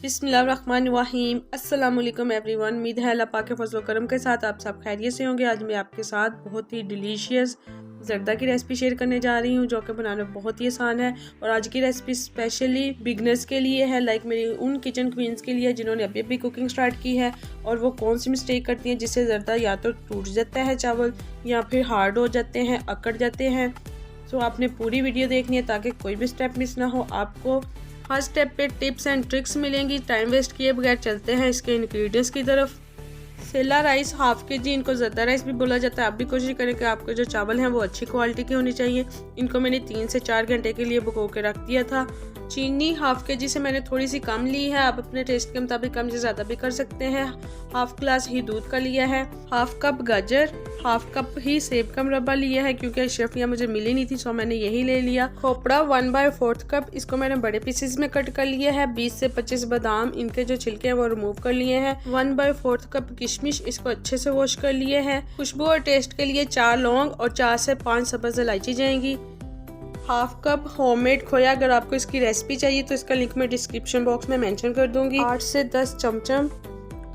बिस्मिल्लाहिर्रहमानिर्रहीम। अस्सलामुअलैकुम एवरीवन। उम्मीद है अल्लाह पाक के फजल करम के साथ आप सब खैरियत से होंगे। आज मैं आपके साथ बहुत ही डिलीशियस ज़र्दा की रेसिपी शेयर करने जा रही हूँ, जो कि बनाना बहुत ही आसान है। और आज की रेसिपी स्पेशली बिगनर्स के लिए है, लाइक मेरी उन किचन क्वींस के लिए जिन्होंने अभी अभी कुकिंग स्टार्ट की है और वो कौन सी मिस्टेक करती हैं जिससे ज़र्दा या तो टूट जाता है चावल या फिर हार्ड हो जाते हैं, अकड़ जाते हैं। सो आपने पूरी वीडियो देखनी है ताकि कोई भी स्टेप मिस ना हो। आपको हर स्टेप पे टिप्स एंड ट्रिक्स मिलेंगी। टाइम वेस्ट किए बगैर चलते हैं इसके इंग्रेडिएंट्स की तरफ। सेला राइस हाफ के जी, इनको ज़र्दा राइस भी बोला जाता है। आप भी कोशिश करें कि आपके जो चावल हैं वो अच्छी क्वालिटी के होनी चाहिए। इनको मैंने 3 से 4 घंटे के लिए भिगो के रख दिया था। चीनी हाफ के जी से मैंने थोड़ी सी कम ली है, आप अपने टेस्ट के मुताबिक कम से ज़्यादा भी कर सकते हैं। हाफ ग्लास ही दूध का लिया है। हाफ कप गाजर, हाफ कप ही सेब का मुरब्बा लिया है क्योंकि शेफियाँ मुझे मिली नहीं थी, सो मैंने यही ले लिया। खोपड़ा 1/4 कप, इसको मैंने बड़े पीसेस में कट कर लिया है। 20 से 25 बादाम, इनके जो छिलके हैं वो रिमूव कर लिए हैं। 1/4 कप किशमिश, इसको अच्छे से वॉश कर लिए हैं। खुशबू और टेस्ट के लिए 4 लौंग और 4 से 5 सब्ज़ इलायची जाएंगी। हाफ कप होममेड खोया, अगर आपको इसकी रेसिपी चाहिए तो इसका लिंक मैं डिस्क्रिप्शन बॉक्स में मेंशन कर दूंगी। 8 से 10 चमचम।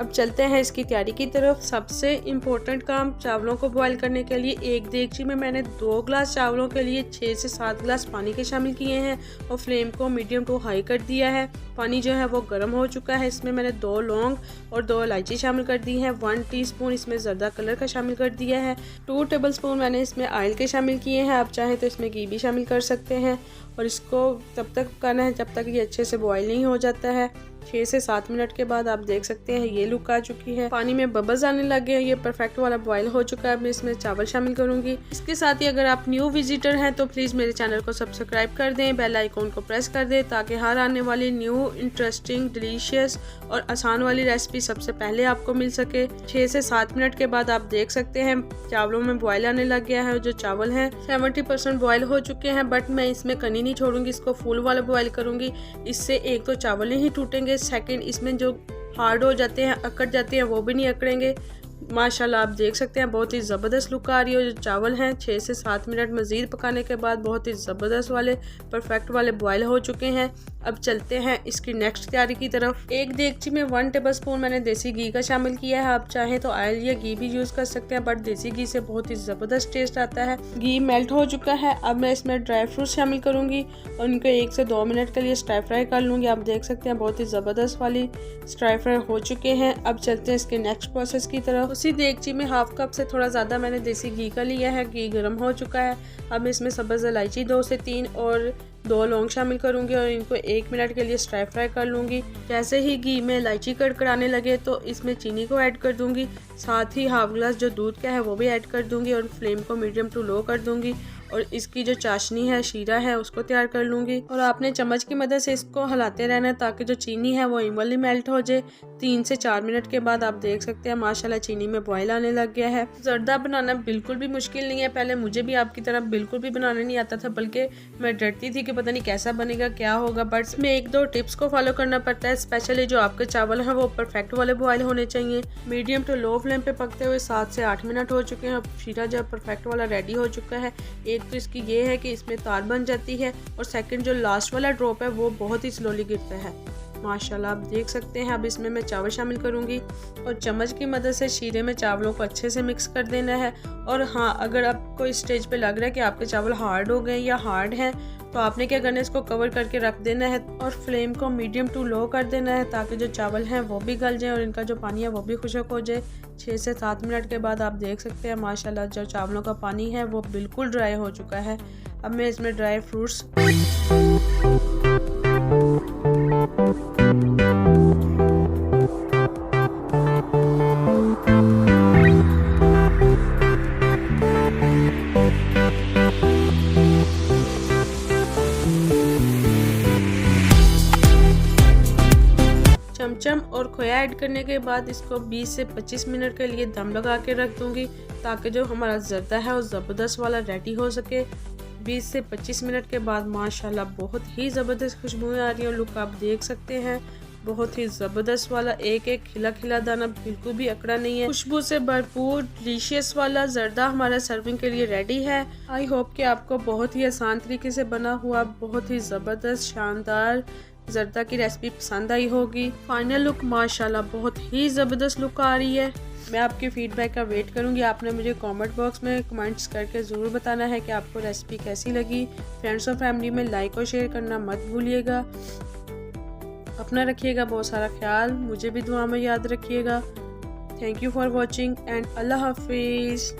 अब चलते हैं इसकी तैयारी की तरफ। सबसे इम्पोर्टेंट काम, चावलों को बॉईल करने के लिए एक देगची में मैंने 2 ग्लास चावलों के लिए 6 से 7 ग्लास पानी के शामिल किए हैं और फ्लेम को मीडियम टू हाई कर दिया है। पानी जो है वो गर्म हो चुका है। इसमें मैंने 2 लौंग और 2 इलायची शामिल कर दी है। 1 टीस्पून इसमें ज़र्दा कलर का शामिल कर दिया है। 2 टेबलस्पून मैंने इसमें ऑयल के शामिल किए हैं। आप चाहें तो इसमें घी भी शामिल कर सकते हैं और इसको तब तक पकाना है जब तक ये अच्छे से बॉईल नहीं हो जाता है। 6 से 7 मिनट के बाद आप देख सकते हैं ये लुक आ चुकी है। पानी में बबल्स आने लगे हैं, ये परफेक्ट वाला बॉईल हो चुका है। अब मैं इसमें चावल शामिल करूंगी। इसके साथ ही अगर आप न्यू विजिटर हैं तो प्लीज़ मेरे चैनल को सब्सक्राइब कर दें, बेल आइकॉन को प्रेस कर दें ताकि हर आने वाली न्यू इंटरेस्टिंग डिलीशियस और आसान वाली रेसिपी सबसे पहले आपको मिल सके। 6 से 7 मिनट के बाद आप देख सकते हैं चावलों में बॉयल आने लग गया है। जो चावल हैं 70% बॉयल हो चुके हैं, बट मैं इसमें कनी नहीं छोड़ूंगी, इसको फुल वाला बॉयल करूंगी। इससे एक तो चावल नहीं टूटेंगे, सेकंड इसमें जो हार्ड हो जाते हैं, अकड़ जाते हैं, वो भी नहीं अकड़ेंगे। माशाल्लाह आप देख सकते हैं बहुत ही ज़बरदस्त लुक आ रही है। जो चावल हैं 6 से 7 मिनट मज़ीद पकाने के बाद बहुत ही ज़बरदस्त वाले परफेक्ट वाले बॉयल हो चुके हैं। अब चलते हैं इसकी नेक्स्ट तैयारी की तरफ। एक देगची में 1 टेबलस्पून मैंने देसी घी का शामिल किया है। आप चाहें तो ऑयल या घी भी यूज़ कर सकते हैं, बट देसी घी से बहुत ही ज़बरदस्त टेस्ट आता है। घी मेल्ट हो चुका है। अब मैं इसमें ड्राई फ्रूट शामिल करूँगी और इनको 1 से 2 मिनट के लिए स्टर फ्राई कर लूँगी। आप देख सकते हैं बहुत ही ज़बरदस्त वाली स्टर फ्राई हो चुके हैं। अब चलते हैं इसके नेक्स्ट प्रोसेस की तरफ। उसी देगची में हाफ कप से थोड़ा ज़्यादा मैंने देसी घी का लिया है। घी गर्म हो चुका है। अब इसमें सब्ज़ इलायची 2 से 3 और 2 लौंग शामिल करूंगी और इनको 1 मिनट के लिए स्टर फ्राई कर लूँगी। जैसे ही घी में इलायची कड़कड़ाने लगे तो इसमें चीनी को ऐड कर दूंगी। साथ ही हाफ ग्लास जो दूध का है वो भी ऐड कर दूंगी और फ्लेम को मीडियम टू लो कर दूंगी और इसकी जो चाशनी है, शीरा है, उसको तैयार कर लूँगी। और आपने चम्मच की मदद से इसको हिलाते रहना है ताकि जो चीनी है वो इवनली मेल्ट हो जाए। 3 से 4 मिनट के बाद आप देख सकते हैं माशाल्लाह चीनी में बॉयल आने लग गया है। ज़र्दा बनाना बिल्कुल भी मुश्किल नहीं है। पहले मुझे भी आपकी तरह बिल्कुल भी बनाना नहीं आता था, बल्कि मैं डरती थी कि पता नहीं कैसा बनेगा, क्या होगा। बट इसमें 1-2 टिप्स को फॉलो करना पड़ता है। स्पेशली जो आपके चावल हैं वो परफेक्ट वाले बॉयल होने चाहिए। मीडियम टू लो फ्लेम पे पकते हुए 7 से 8 मिनट हो चुके हैं। अब शीरा जो परफेक्ट वाला रेडी हो चुका है। एक तो इसकी ये है कि इसमें तार बन जाती है और सेकंड जो लास्ट वाला ड्रॉप है वो बहुत ही स्लोली गिरता है। माशाल्लाह आप देख सकते हैं। अब इसमें मैं चावल शामिल करूंगी और चम्मच की मदद से शीरे में चावलों को अच्छे से मिक्स कर देना है। और हाँ, अगर आपको इस स्टेज पे लग रहा है कि आपके चावल हार्ड हो गए या हार्ड हैं तो आपने क्या करना है, इसको कवर करके रख देना है और फ्लेम को मीडियम टू लो कर देना है ताकि जो चावल हैं वो भी गल जाए और इनका जो पानी है वो भी खुश्क हो जाए। 6 से 7 मिनट के बाद आप देख सकते हैं माशाल्लाह जो चावलों का पानी है वो बिल्कुल ड्राई हो चुका है। अब मैं इसमें ड्राई फ्रूट्स चमचम और खोया ऐड करने के बाद इसको 20 से 25 मिनट के लिए दम लगा के रख दूंगी ताकि जो हमारा ज़र्दा है वो ज़बरदस्त वाला रेडी हो सके। 20 से 25 मिनट के बाद माशाल्लाह बहुत ही ज़बरदस्त खुशबू आ रही है। लुक आप देख सकते हैं बहुत ही ज़बरदस्त वाला, एक एक खिला खिला दाना बिल्कुल भी अकड़ा नहीं है। खुशबू से भरपूर डिलीशियस वाला ज़र्दा हमारा सर्विंग के लिए रेडी है। आई होप कि आपको बहुत ही आसान तरीके से बना हुआ बहुत ही ज़बरदस्त शानदार जरदा की रेसिपी पसंद आई होगी। फाइनल लुक माशाल्लाह बहुत ही ज़बरदस्त लुक आ रही है। मैं आपके फीडबैक का वेट करूंगी। आपने मुझे कमेंट बॉक्स में कमेंट्स करके ज़रूर बताना है कि आपको रेसिपी कैसी लगी। फ्रेंड्स और फैमिली में लाइक और शेयर करना मत भूलिएगा। अपना रखिएगा बहुत सारा ख्याल, मुझे भी दुआ में याद रखिएगा। Thank you for watching and अल्लाह हाफिज़।